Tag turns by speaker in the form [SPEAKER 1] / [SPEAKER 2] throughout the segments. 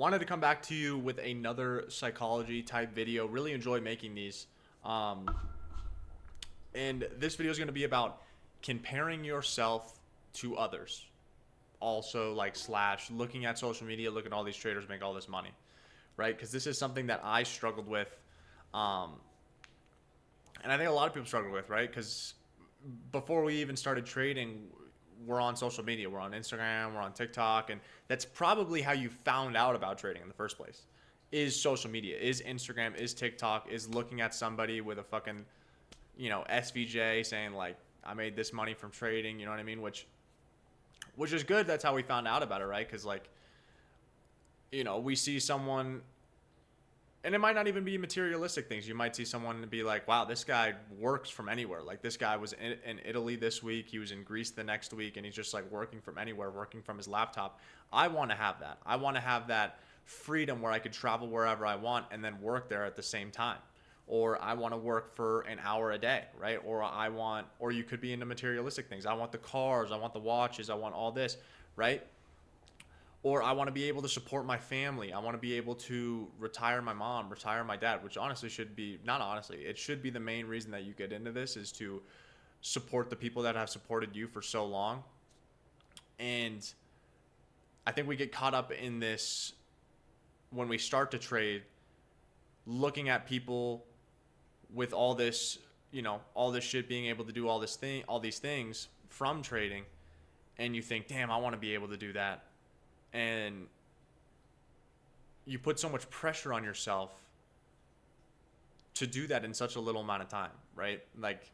[SPEAKER 1] Wanted to come back to you with another psychology type video. Really enjoy making these. Um, and this video is going to be about comparing yourself to others. Also, like, slash looking at social media, look at all these traders make all this money, right? Because this is something that I struggled with. Um, and I think a lot of people struggle with, right? Because before we even started trading, we're on social media. We're on Instagram, we're on TikTok, and that's probably how you found out about trading in the first place. Is social media, is Instagram, is TikTok, is looking at somebody with a fucking, SVJ saying like, I made this money from trading, you know what I mean? Which is good. That's how we found out about it, right? Because like, we see someone, and it might not even be materialistic things. You might see someone and be like, wow, this guy works from anywhere. Like, this guy was in Italy this week, he was in Greece the next week, and he's just like working from anywhere, working from his laptop. I want to have that. I want to have that freedom where I could travel wherever I want and then work there at the same time. Or I want to work for an hour a day, right? Or you could be into materialistic things. I want the cars, I want the watches, I want all this, right? Or I want to be able to support my family. I want to be able to retire my mom, retire my dad, which honestly should be, not honestly, it should be the main reason that you get into this, is to support the people that have supported you for so long. And I think we get caught up in this when we start to trade, looking at people with all this, all this shit, being able to do all these things from trading, and you think, damn, I want to be able to do that. And you put so much pressure on yourself to do that in such a little amount of time, right? Like,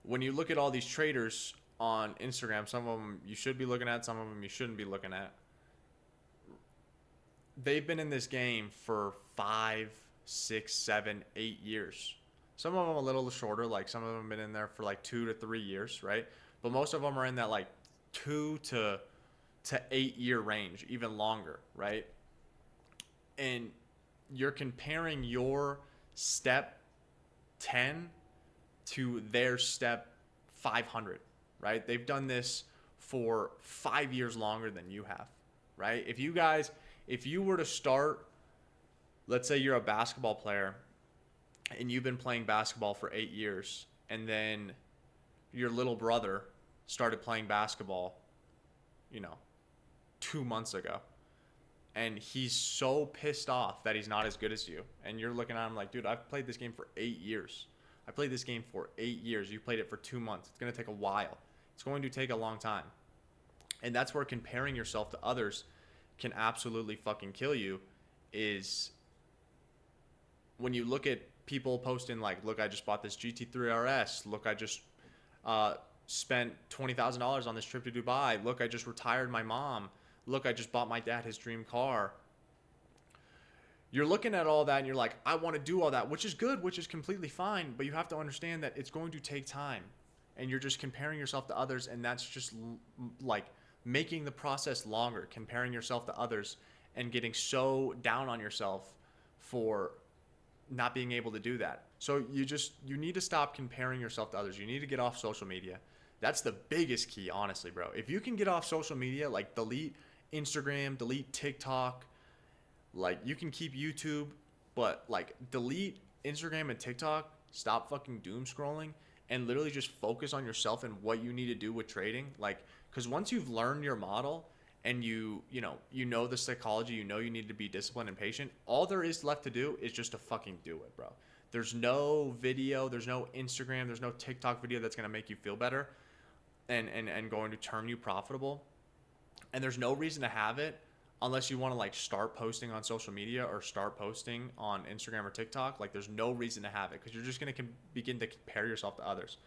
[SPEAKER 1] when you look at all these traders on Instagram, some of them you should be looking at, some of them you shouldn't be looking at. They've been in this game for 5, 6, 7, 8 years. Some of them a little shorter, like some of them have been in there for like 2 to 3 years, right? But most of them are in that like 2 to 8 year range, even longer, right? And you're comparing your step 10 to their step 500, right? They've done this for 5 years longer than you have, right? If you were to start, let's say you're a basketball player and you've been playing basketball for 8 years, and then your little brother started playing basketball, 2 months ago, and he's so pissed off that he's not as good as you, and you're looking at him like, dude, I've played this game for 8 years. I played this game for 8 years. You played it for 2 months. It's going to take a while. It's going to take a long time. And that's where comparing yourself to others can absolutely fucking kill you, is when you look at people posting like, look, I just bought this GT3 RS. Look, I just spent $20,000 on this trip to Dubai. Look, I just retired my mom. Look, I just bought my dad his dream car. You're looking at all that and you're like, I want to do all that, which is good, which is completely fine. But you have to understand that it's going to take time, and you're just comparing yourself to others. And that's just like making the process longer, comparing yourself to others and getting so down on yourself for not being able to do that. So you need to stop comparing yourself to others. You need to get off social media. That's the biggest key, honestly, bro. If you can get off social media, like delete Instagram, delete TikTok, like you can keep YouTube, but like delete Instagram and TikTok, stop fucking doom scrolling, and literally just focus on yourself and what you need to do with trading. Like, because once you've learned your model and you know the psychology, you need to be disciplined and patient, all there is left to do is just to fucking do it, bro. There's no video, there's no Instagram, there's no TikTok video that's going to make you feel better and going to turn you profitable. And there's no reason to have it unless you want to like start posting on social media or start posting on Instagram or TikTok. Like, there's no reason to have it, because you're just going to begin to compare yourself to others.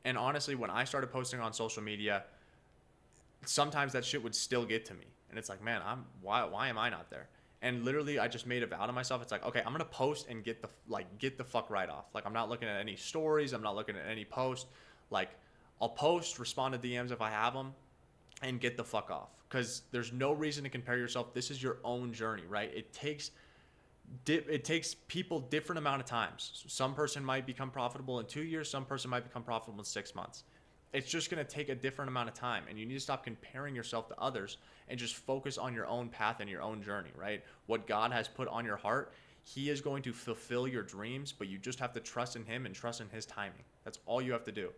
[SPEAKER 1] And honestly, when I started posting on social media, sometimes that shit would still get to me, and it's like, man, why am I not there? And literally, I just made a vow to myself. It's like, okay, I'm gonna post and get the fuck right off. Like, I'm not looking at any stories. I'm not looking at any posts. Like, I'll post, respond to DMs if I have them, and get the fuck off. Because there's no reason to compare yourself. This is your own journey, right? It takes people different amount of times. Some person might become profitable in 2 years. Some person might become profitable in 6 months. It's just going to take a different amount of time, and you need to stop comparing yourself to others and just focus on your own path and your own journey, right? What God has put on your heart, he is going to fulfill your dreams, but you just have to trust in him and trust in his timing. That's all you have to do.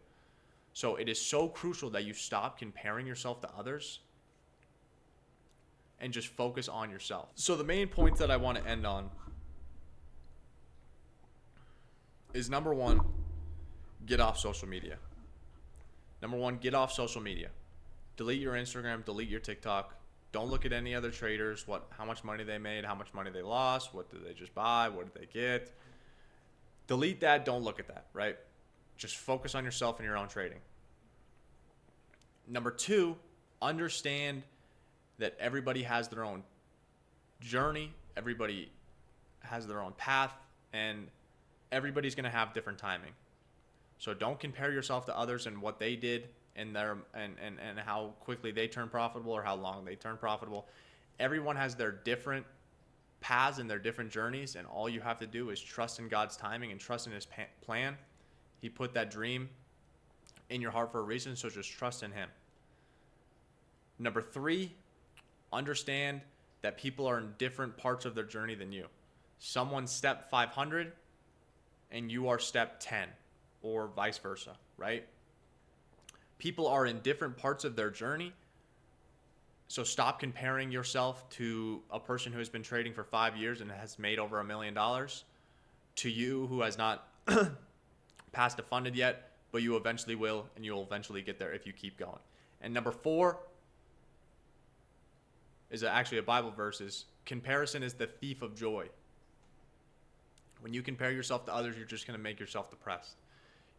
[SPEAKER 1] So it is so crucial that you stop comparing yourself to others and just focus on yourself. So the main points that I want to end on is number one, get off social media. Number one, get off social media. Delete your Instagram, delete your TikTok. Don't look at any other traders, how much money they made, how much money they lost, what did they just buy, what did they get. Delete that, don't look at that, right? Just focus on yourself and your own trading. Number two, understand that everybody has their own journey, everybody has their own path, and everybody's going to have different timing. So don't compare yourself to others and what they did and how quickly they turn profitable or how long they turn profitable. Everyone has their different paths and their different journeys, and all you have to do is trust in God's timing and trust in his plan. He put that dream in your heart for a reason, so just trust in him. Number three, understand that people are in different parts of their journey than you. Someone's step 500 and you are step 10, or vice versa, right? People are in different parts of their journey. So stop comparing yourself to a person who has been trading for 5 years and has made over $1 million to you who has not passed a funded yet, but you eventually will, and you'll eventually get there if you keep going. And number four is actually a Bible verse, is comparison is the thief of joy. When you compare yourself to others, you're just going to make yourself depressed.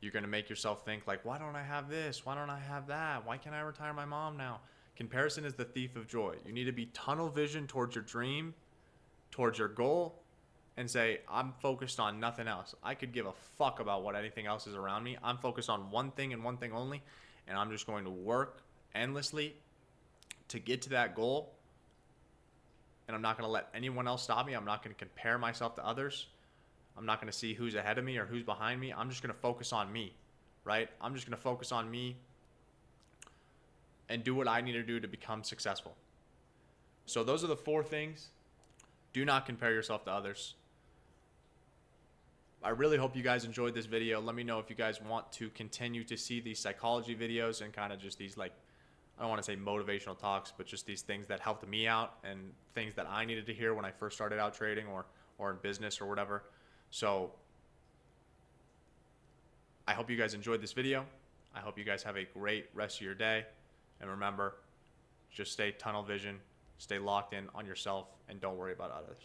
[SPEAKER 1] You're going to make yourself think like, why don't I have this? Why don't I have that? Why can't I retire my mom now? Comparison is the thief of joy. You need to be tunnel vision towards your dream, towards your goal, and say, I'm focused on nothing else. I could give a fuck about what anything else is around me. I'm focused on one thing and one thing only, and I'm just going to work endlessly to get to that goal. And I'm not going to let anyone else stop me. I'm not going to compare myself to others. I'm not going to see who's ahead of me or who's behind me. I'm just going to focus on me, right? I'm just going to focus on me and do what I need to do to become successful. So those are the four things. Do not compare yourself to others. I really hope you guys enjoyed this video. Let me know if you guys want to continue to see these psychology videos and kind of just these, like, I don't want to say motivational talks, but just these things that helped me out and things that I needed to hear when I first started out trading or in business or whatever. So I hope you guys enjoyed this video. I hope you guys have a great rest of your day. And remember, just stay tunnel vision, stay locked in on yourself, and don't worry about others.